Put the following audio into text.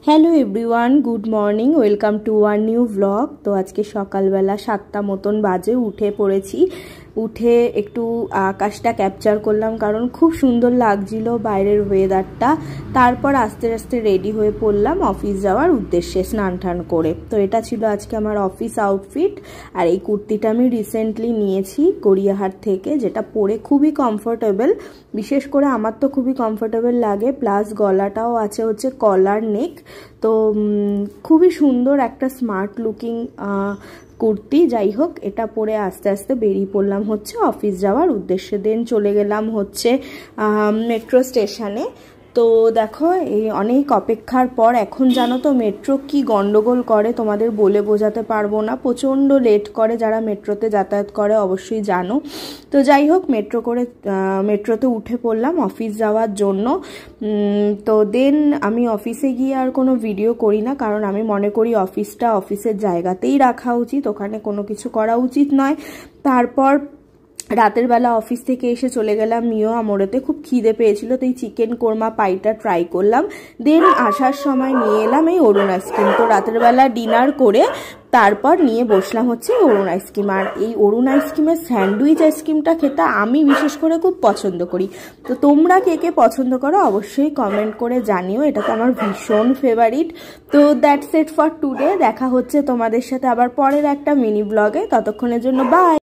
Hello everyone, good morning, welcome to our new blog. তো আজকে সকালবেলা 7টা মতন বাজে, উঠে পড়েছি। উঠে একটু আকাশটা ক্যাপচার করলাম, কারণ খুব সুন্দর লাগছিল বাইরের ওয়েদারটা। তারপর আস্তে আস্তে রেডি হয়ে পড়লাম অফিস যাওয়ার উদ্দেশ্যে, স্নান টান করে। তো এটা ছিল আজকে আমার অফিস আউটফিট। আর এই কুর্তিটা আমি রিসেন্টলি নিয়েছি গড়িয়াহাট থেকে, যেটা পরে খুবই কমফোর্টেবল। বিশেষ করে আমার তো খুবই কমফোর্টেবল লাগে, প্লাস গলাটাও আছে হচ্ছে কলার নেক। তো খুবই সুন্দর একটা স্মার্ট লুকিং কুর্তি। যাই হোক, এটা পরে আস্তে আস্তে বেরিয়ে পড়লাম হচ্ছে অফিস যাওয়ার উদ্দেশ্যে। দেন চলে গেলাম হচ্ছে মেট্রো স্টেশনে। তো দেখো, এই অনেক অপেক্ষার পর এখন জানো তো মেট্রো কি গন্ডগোল করে তোমাদের বলে বোঝাতে পারবো না। প্রচণ্ড লেট করে, যারা মেট্রোতে যাতায়াত করে অবশ্যই জানো। তো যাই হোক, মেট্রোতে উঠে পড়লাম অফিস যাওয়ার জন্য। তো দেন আমি অফিসে গিয়ে আর কোনো ভিডিও করি না, কারণ আমি মনে করি অফিসটা অফিসের জায়গাতেই রাখা উচিত, ওখানে কোনো কিছু করা উচিত নয়। তারপর রাতের বেলা অফিস থেকে এসে চলে গেলাম মিও আমোরেতে। খুব খিদে পেয়েছিল, তো এই চিকেন কোরমা পাইটা ট্রাই করলাম। দেন আসার সময় নিয়ে এলাম এই অরুণ আইসক্রিম। তো রাতের বেলা ডিনার করে তারপর নিয়ে বসলাম হচ্ছে অরুণ আইসক্রিম। আর এই অরুণ আইসক্রিমের স্যান্ডউইচ আইসক্রিমটা খেতে আমি বিশেষ করে খুব পছন্দ করি। তো তোমরা কে কে পছন্দ করো অবশ্যই কমেন্ট করে জানিও, এটা তো আমার ভীষণ ফেভারিট। তো দ্যাটস ইট ফর টুডে। দেখা হচ্ছে তোমাদের সাথে আবার পরের একটা মিনি ব্লগে। ততক্ষণের জন্য বাই।